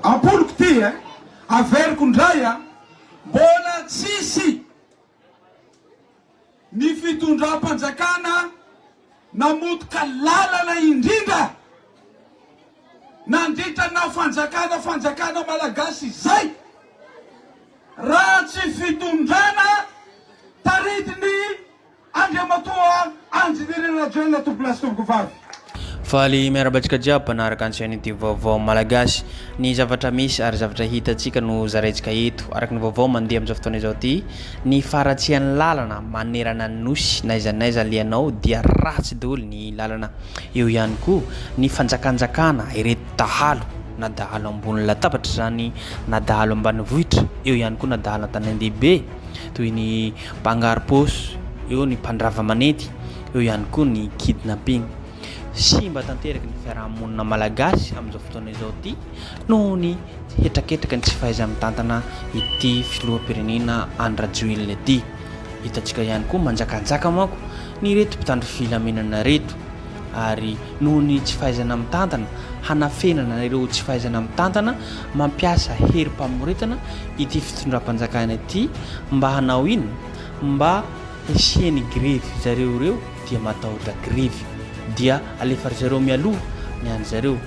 ampoloko ty averiko ndray mbola tsisy ny fitondram-panjakana namotoka lalana indrindra nandritrana fanjakana malagasy zay raha tsy fitondrana taritiny andriamatoa Andry Rajoelina tompolasa tomboko vavy. Faly miarabatsika jiaby manaraka an'ity vaovao malagasy ny zavatra misy ary zavatra hitantsika no zaraintsika eto araka ny vaovao mandeha amin'izao fotoana izao ty ny faratsian'ny lalana manerana ny nosy naiza lianao dia ratsy daholo ny lalana eo ihany koa ny fanjakanjakana ireto dahalo na dahalo ambony latabatra zany na dahalo ambany vohitra eo ihany koa na dahalo an-tanàn-dehibe toy ny mpangarom-paosy eo ny mpandrava manety eo ihany koa ny kidnapping simba tanteraky ny fiarahamonina malagasy amin'izao fotoana izao ty noho ny hetraketraky ny tsy fahaiza mitantana ity filoham-pirenena Andry Rajoelina ity. Hitantsika ihany koa manjakanjaka manko ny reto mpitandro filamenana reto ary noho ny tsy fahaizana mitantana hanafenana ireo tsy fahaizana mitantana mampiasa herim-pamoretana ity fitondram-panjakana ity mba hanao ino mba hisiany grevy zareo reo dia matahotra grevy dia alefa zareo mialoha ny any zareo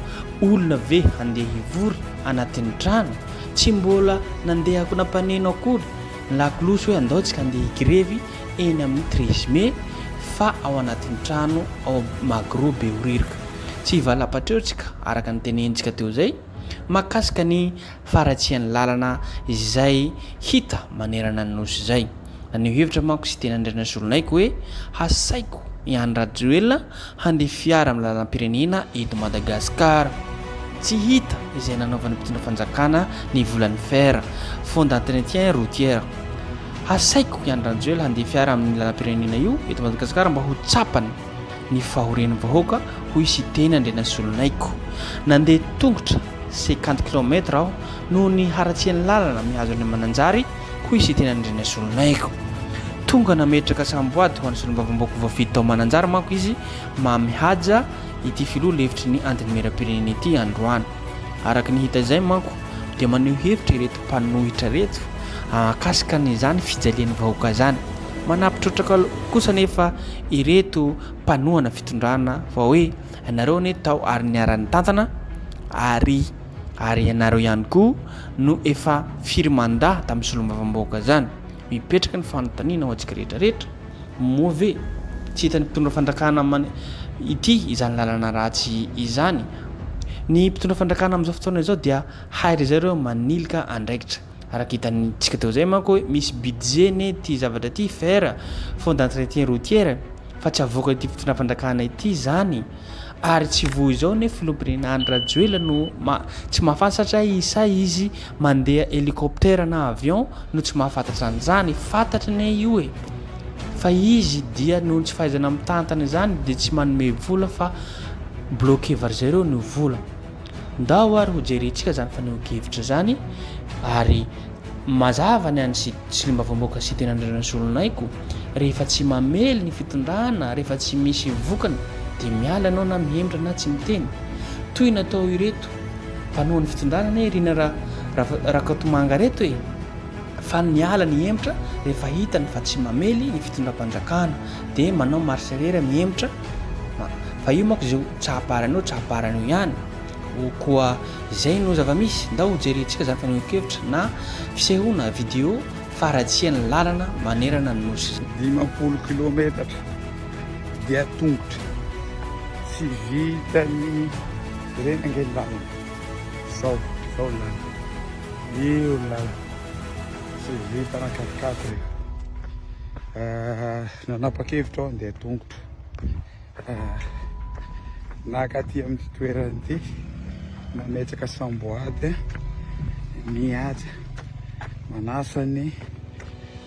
olona ve handeha hivory anatin'ny trano tsy mbola nandehako nampaneno akory lakolosy hoe andaotsika handeha higrevy eny amin'ny 13 mai fa ao anatin'ny trano ao magro be horirika tsy valapatreo-tsika araka ny tenentsika teo zay makasika ny faratsian'ny lalana izay hita manerana ny nosy zay ny hevitra manko sy tena Randrianasolonaiko hoe hasaiko i Andry Rajoelina handeha fiara amin'ny lalam-pirenena eto Madagasikara tsy hita izay nanaovany mpitondra fanjakana ny volan'ny fer fond d'entretien routière hasaiko i Andry Rajoelina handeha fiara amin'ny lalam-pirenena io eto Madagasikara mba ho tsapany ny fahoren'ny vahoaka ho isy teny Randrianasolonaiko nandeha tongotra 50 km aho noho ny haratsian'ny lalana mihazo any mananjary ho isy teny Randrianasolonaiko tonga nametraka samboady ho an'ny solombavam-baoko voafito tao mananjary manko izy mamihaja ity filoha levitry ny andinim-pirenena ity androany araka ny hita izay manko dia maneho hevitra ireto mpanohitra reto akasika n'izany fijalian'ny vahoaka zany manapitrotraka kosa nefa ireto mpanohana fitondrana fa hoe ianareo ne tao ary niara-ny tantana ary ianareo ihany koa no efa firmandah tamin'ny solombavam-bahoaka zany mipetraka ny fanontaniana ho antsika rehetrarehetra moa ve tsy hitany mpitondra fandrakana ity izany lalana ratsy izany ny mpitondra fandrakana amin'izao fotoana izao dia hairy zareo manilika andraikitra araka hitantsika teo zay manko hoe misy budget ne ty zavatra ty fer fond d'entretien routière fa tsy avoaka ity mpitondra fandrakana ity zany ary tsy voa izao ne filoham-pirenena Andry Rajoelina no tsy mahafantatra isa izy mandeha hélicoptère na avion no tsy mahafantatra an'izany fantatry ne io fa izy dia noho tsy fahaizana mitantana zany dia tsy manome vola fa bloqué var zareo ny vola ndao ary ho jerentsika zany faneho-kevitra zany ary mazava ny any solombavam-bahoaka sy teny Randrianasolonaiko rehefa tsy mamely ny fitondrana rehefa tsy misy vokany dia miala anao na mihemitra na tsy miteny toy natao ireto mpanohany fitondrana ne rina rakatomanga reto fa miala ny hemitra rehefa hitany fa tsy mamely ny fitondram-panjakana dia manao marserera mihemitra fa io manko zay tsahaparanao ihany koa zay no zava-misy ndao jerentsika zany faneho-kevitra na fisehoana video faratsian'ny lalana manerana ny nosy 50 km dia tongotra tsy vitany renangely lalana zao lalana io lalana tsy vita na 4x4 nanapa-kevitra aho andeha tongotra nakaty amin'ny toerana ity nametraka samboady mihaja manasany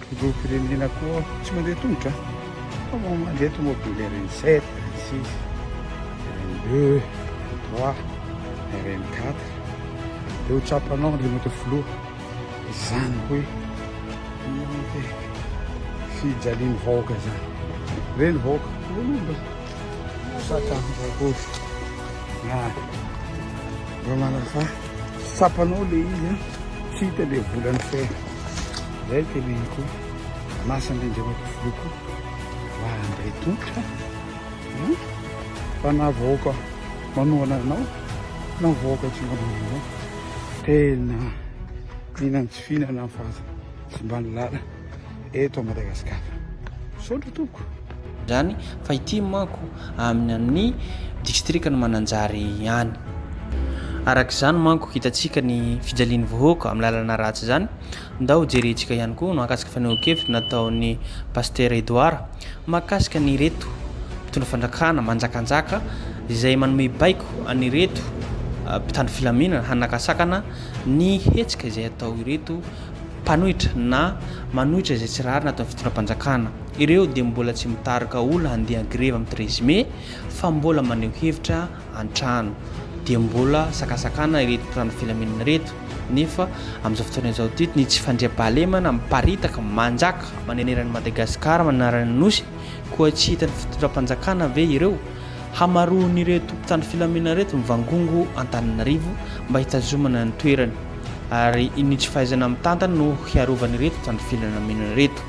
filoham-pirenena koa tsy mandeha tongotra fa mandeha tomobile RN7 RN6 RN2 RN3 RN4 dia ho tsapanao le moto filoha zany hoe fijaliany vahoaka zany reny vahoaka olomba satramorakory mba malafa Tsapanao le izy a tsy hita le volany fe zay teleko masan'Andriamanitra filoko va Andry tongotra fa navoaka manoana anao navoaka tsy manoananao tena mihinana tsy fihinana ny fahaza tsy mba ny lala eto a Madagasikara saotra tompoko zany fa ity manko amin'ny district ny Mananjary ihany. Arak'izany manko hitantsika ny fijalian'ny vahoaka amin'ny lalana ratsy zany ndao jerentsika ihany koa no akasika fanehoan-kevitra nataon'ny pasteur Edouard mahakasika ny reto mpitondra fandrakana manjakanjaka izay manome baiko anireto mpitandro filaminana hanakasakana ny hetsika izay atao ireto mpanohitra na manohitra izay tsy rarina atao fitondram-panjakana. Ireo dia mbola tsy mitarika olona handeha grève amin'ny 13 mai fa mbola maneho hevitra an-trano dia mbola sakasakana ireto mpitandro filaminana reto nefa amin'izao fotoana izao ty ny tsy fandriam-pahalemana miparitaka manjaka maneneran'ny Madagasikara manarany nosy koa tsy hitany fitondram-panjakana ve ireo hamaroany ireto mpitandro filaminana reto mivangongo Antananarivo mba hitazomana ny toerany ary ny tsy fahaizana mitantana no hiarovany reto mpitandro filaminana reto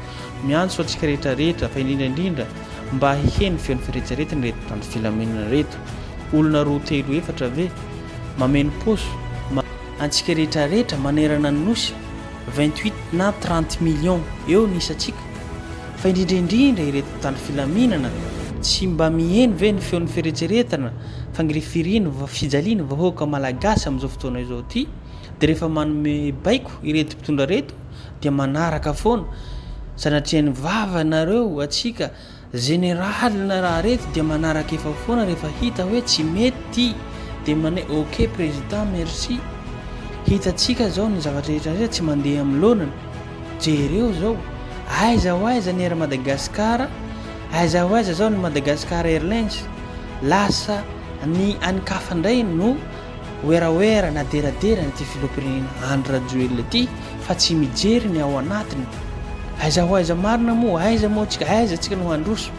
miantso atsika rehetrarehetra fa indrindra mba hiheny feon'ny firetsaretany reto mpitandro filaminana reto olona roa telo efatra ve mameno poso antsika rehetrarehetra manerana ny nosy 28 na 30 millions eo ny isatsika fa indrindra ireto mpitandro filaminana tsy mba miheny ve ny feon'ny firetsaretana fangirifirina fijaliana vahoaka malagasy amin'izao fotoana izao ty dia rehefa manome baiko ireto mpitondra reto dia manaraka foana sanatrian'ny vavanareo atsika général na raha reto dia manaraka efa foana rehefa hita hoe tsy mety dia mane ok président merci hitatsika zao ny zavatra rehetra tsy mandeha amin'ny lonana jereo zao aiza ho aiza ny air Madagasikara aiza ho aiza zao ny Madagascar Airlines lasa ny anikafandray no oeraoera na deradera ny ty filopirenena Andry Rajoelina ty fa tsy mijery ny ao anatiny aiza ho aiza marina moa aiza moa tsika aiza tsika no handroso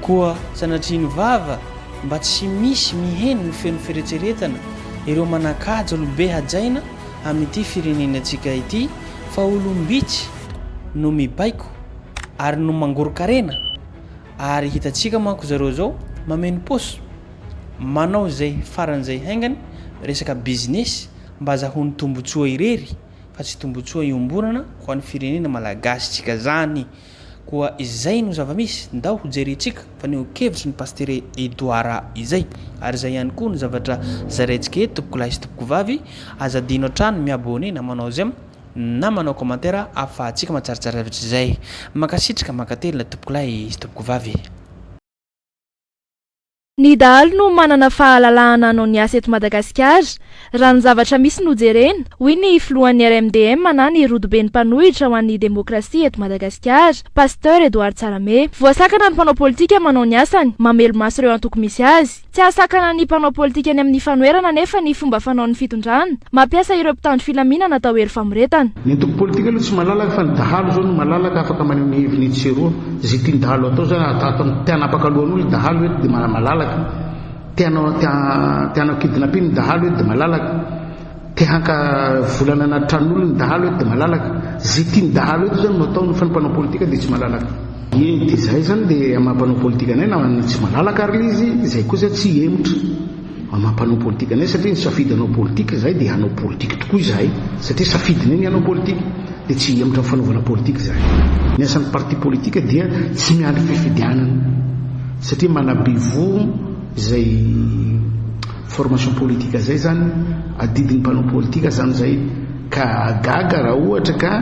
koa sanatriany vava mba tsy misy miheny ny feon'ny firetseretana ireo manakaja olobe hajaina amin'ity firenenantsika ity fa olombitsy no mibaiko ary no mangorokarena ary hitatsika manko zareo zao mameno poso manao zay faran'izay haingany resaka business mba zahony tombotsoa irery fa tsy tombotsoa iombonana ho an'ny firenena malagasy tsika zany koa izay no zava-misy ndao ho jerentsika fa ny kevitry ny pasteur Edouard izay ary izay ihany koa ny zavatra zaraintsika eto tompoko lahy sy tompoko vavy azadino an-trano miabone na manao zay na manao commentaire afahantsika matsaratsara zavatra izay makasitraka makatelina tompoko lahy sy tompoko vavy. Ny dahalo no manana fahalalahana anao ny asa eto Madagasikara raha ny zavatra misy no jerena hoy ny filohan'ny RMDM na ny rodoben'ny mpanohitra ho an'ny demokrasia eto Madagasikara pasteur Edouard Tsarame. Voasakana ny mpanao politika manao ny asany mamelo maso ireo antoko misy azy tsy asakana ny mpanao politika any amin'ny fanoerana nefa ny fomba fanaon'ny fitondrana mampiasa ireo mpitandro filaminana atao hery famoretana. Ny antoko politika aloha tsy malalaka fa ny dahalo zao no malalaka afaka maneho ny heviny tseroa zay tiany dahalo atao zany atao tianapaka lohan'olo dahalo eto dia malalaka tianao kidnapping ny dahalo eto dia malalaka tihanka volana na tran'olo ny dahalo eto dia malalaka zay tiany dahalo eto zany no ataony fa ny mpanao politika dia tsy malalaka dia zay zany dia mampanao politika anay na tsy malalaka ary izy zay kosa tsy emotra mampanao politika anay satria ny safidy anao politika zay dia hanao politika tokoa izahay satria safidiny ny hanao politika dia tsy emotra fanaovana politika zay ny asan'ny parti politika dia tsy miandry fifidianana satria manabivo zay formation politika zay zany adidiny mpanao politika zany zay ka gaga raha ohatra ka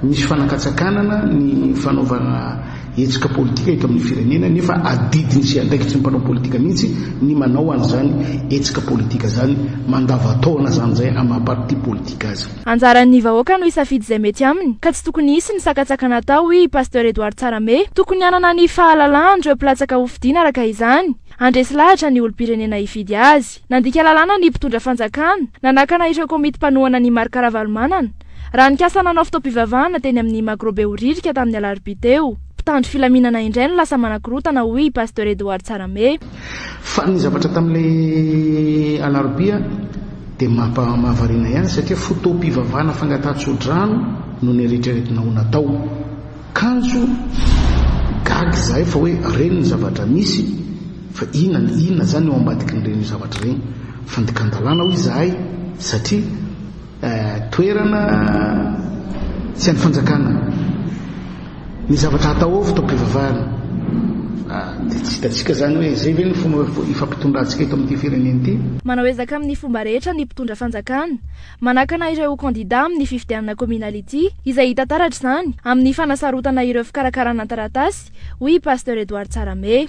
misy fanakatsakanana ny fanaovana etsika politika eto amin'ny firenena nefa adidiny sy andraikitsy ny mpanao politika mihitsy ny manao an'izany etsika politika zany mandavataona zany zay amin'ny parti politika azy. Anjaran'ny vahoaka no isafidy izay mety aminy ka tsy tokony hisy ny sakatsakana atao i pasteur Edouard Tsarame tokony hanana ny fahalalahana ireo mpilatsaka ho fidiana araka izany andresy lahatra ny olom-pirenena hifidy azy nandika lalàna ny mpitondra fanjakana nanakana ireo komity mpanohana ny Marc Ravalomanana raha nikasa nanao fitaom-pivavahana teny amin'ny Magrobe Oririka tamin'ny alarobia teo mpitandro filaminana indray no lasa manakorotana hoy pasteur Edouard Tsarame fa ny zavatra tamin'ilay alarobia dia mahavariana ihany satria fotoam-pivavahana fangatatso-drano no ny eritreretina ho natao kanjo gagy zahay fa hoe reny ny zavatra misy fa inona zany eo ambadiky nyreny zavatra reny fandikandalana hoy zahay satria toerana tsy any fanjakana ny zavatra hatao ao fotoam-pivavahana dia tsy hitatsika zany hoe zay ve ny fomba ifampitondrantsika eto amin'ity fireneny ity. Manao ezaka amin'ny fomba rehetra ny mpitondra fanjakana manakana ireo kandida amin'ny fifidianana communality izay hita taratra zany amin'ny fanasarotana ireo fikarakarana taratasy hoy pasteur Edouard Tsarame.